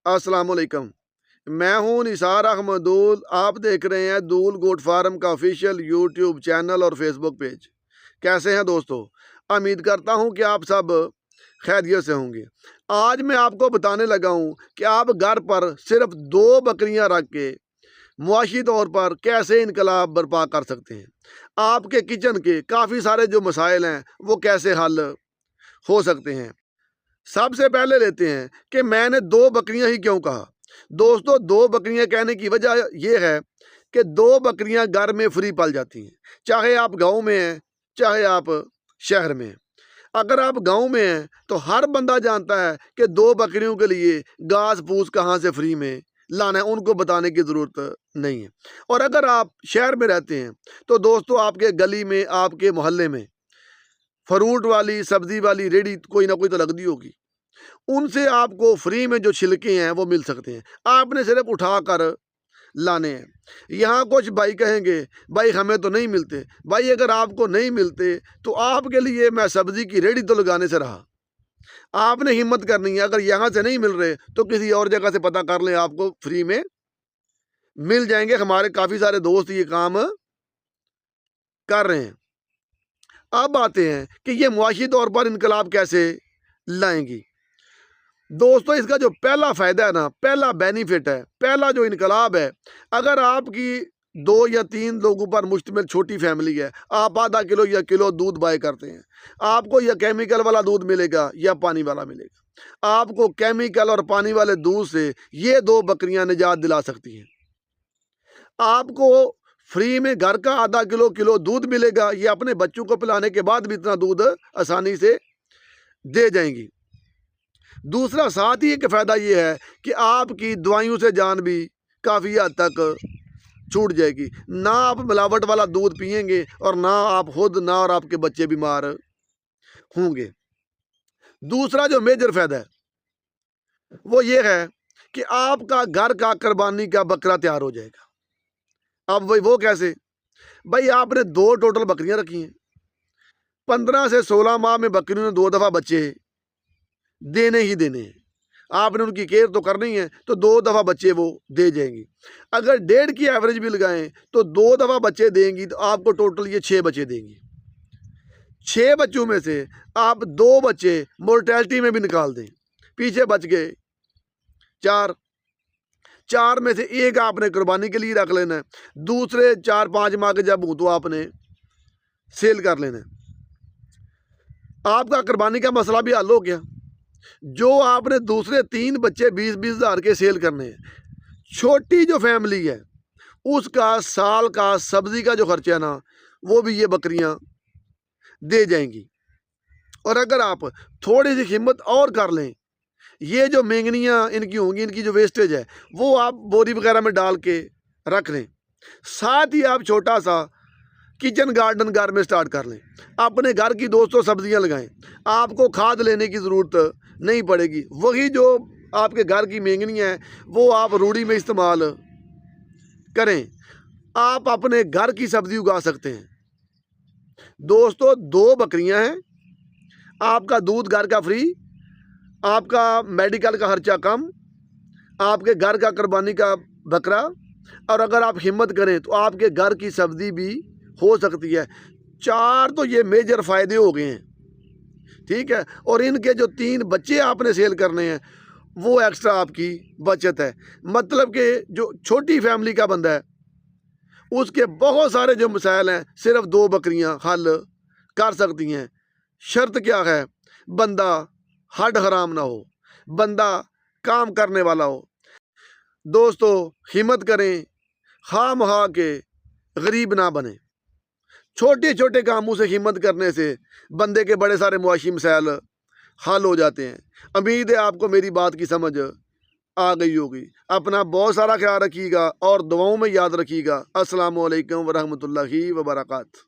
अस्सलाम वालेकुम। मैं हूं निसार अहमद दूल। आप देख रहे हैं दूल गोट फार्म का ऑफिशियल यूट्यूब चैनल और फेसबुक पेज। कैसे हैं दोस्तों? उम्मीद करता हूं कि आप सब खैरियत से होंगे। आज मैं आपको बताने लगा हूं कि आप घर पर सिर्फ 2 बकरियां रख के मुआशी तौर पर कैसे इनकलाब बर्पा कर सकते हैं। आपके किचन के काफ़ी सारे जो मसाइल हैं वो कैसे हल हो सकते हैं। सबसे पहले लेते हैं कि मैंने 2 बकरियां ही क्यों कहा। दोस्तों, 2 बकरियां कहने की वजह यह है कि 2 बकरियां घर में फ्री पल जाती हैं, चाहे आप गांव में हैं चाहे आप शहर में हैं। अगर आप गांव में हैं तो हर बंदा जानता है कि 2 बकरियों के लिए घास फूस कहाँ से फ्री में लाना है, उनको बताने की ज़रूरत नहीं है। और अगर आप शहर में रहते हैं तो दोस्तों, आपके गली में, आपके मोहल्ले में फ्रूट वाली, सब्जी वाली रेडी कोई ना कोई तो लगती होगी। उनसे आपको फ्री में जो छिलके हैं वो मिल सकते हैं, आपने सिर्फ उठा कर लाने हैं। यहाँ कुछ भाई कहेंगे भाई हमें तो नहीं मिलते। भाई अगर आपको नहीं मिलते तो आपके लिए मैं सब्जी की रेडी तो लगाने से रहा। आपने हिम्मत करनी है, अगर यहाँ से नहीं मिल रहे तो किसी और जगह से पता कर लें, आपको फ्री में मिल जाएंगे। हमारे काफ़ी सारे दोस्त ये काम कर रहे हैं। अब आते हैं कि ये मुआशी तौर पर इनकलाब कैसे लाएंगी। दोस्तों, इसका जो पहला फ़ायदा है ना, पहला बेनिफिट है, पहला जो इनकलाब है, अगर आपकी 2 या 3 लोगों पर मुश्तमिल छोटी फैमिली है, आप आधा किलो या किलो दूध बाय करते हैं, आपको या केमिकल वाला दूध मिलेगा या पानी वाला मिलेगा। आपको केमिकल और पानी वाले दूध से ये 2 बकरियां निजात दिला सकती हैं। आपको फ्री में घर का आधा किलो दूध मिलेगा, ये अपने बच्चों को पिलाने के बाद भी इतना दूध आसानी से दे जाएंगी। दूसरा साथ ही एक फ़ायदा ये है कि आपकी दवाइयों से जान भी काफ़ी हद तक छूट जाएगी। ना आप मिलावट वाला दूध पिएंगे और ना आप खुद ना और आपके बच्चे बीमार होंगे। दूसरा जो मेजर फ़ायदा है वो ये है कि आपका घर का कुर्बानी का बकरा तैयार हो जाएगा। अब भाई वो कैसे? भाई आपने 2 टोटल बकरियां रखी हैं, 15 से 16 माह में बकरियों ने 2 दफ़ा बच्चे देने ही देने हैं। आपने उनकी केयर तो करनी है, तो 2 दफ़ा बच्चे वो दे जाएंगी। अगर 1.5 की एवरेज भी लगाएं तो 2 दफ़ा बच्चे देंगी तो आपको टोटल ये 6 बच्चे देंगी। 6 बच्चों में से आप 2 बच्चे मोर्टेलिटी में भी निकाल दें, पीछे बच गए 4। 4 में से एक आपने कुर्बानी के लिए रख लेना है, दूसरे 4-5 माह के जब हो तो आपने सेल कर लेना है। आपका कुर्बानी का मसला भी हल हो गया। जो आपने दूसरे 3 बच्चे 20-20 हज़ार के सेल करने हैं, छोटी जो फैमिली है उसका साल का सब्जी का जो खर्चा है ना, वो भी ये बकरियां दे जाएंगी। और अगर आप थोड़ी सी हिम्मत और कर लें, ये जो मेंगनियां इनकी होंगी, इनकी जो वेस्टेज है वो आप बोरी वगैरह में डाल के रख लें। साथ ही आप छोटा सा किचन गार्डन घर में स्टार्ट कर लें। अपने घर की दोस्तों सब्जियां लगाएं, आपको खाद लेने की ज़रूरत नहीं पड़ेगी। वही जो आपके घर की मेंगनियां हैं वो आप रूढ़ी में इस्तेमाल करें। आप अपने घर की सब्ज़ी उगा सकते हैं। दोस्तों, 2 बकरियां हैं, आपका दूध घर का फ्री, आपका मेडिकल का खर्चा कम, आपके घर का कुर्बानी का बकरा, और अगर आप हिम्मत करें तो आपके घर की सब्ज़ी भी हो सकती है। 4 तो ये मेजर फ़ायदे हो गए हैं, ठीक है। और इनके जो 3 बच्चे आपने सेल करने हैं वो एक्स्ट्रा आपकी बचत है। मतलब कि जो छोटी फैमिली का बंदा है उसके बहुत सारे जो मसाइल हैं सिर्फ 2 बकरियां हल कर सकती हैं। शर्त क्या है? बंदा हड हराम ना हो, बंदा काम करने वाला हो। दोस्तों, हिम्मत करें, खाम खा के गरीब ना बने। छोटे छोटे कामों से हिम्मत करने से बंदे के बड़े सारे मुआशी मसाइल हल हो जाते हैं। उम्मीद है आपको मेरी बात की समझ आ गई होगी। अपना बहुत सारा ख्याल रखिएगा और दुआओं में याद रखिएगा। अस्सलामु अलैकुम वरहमतुल्लाहि वबरकातुहू।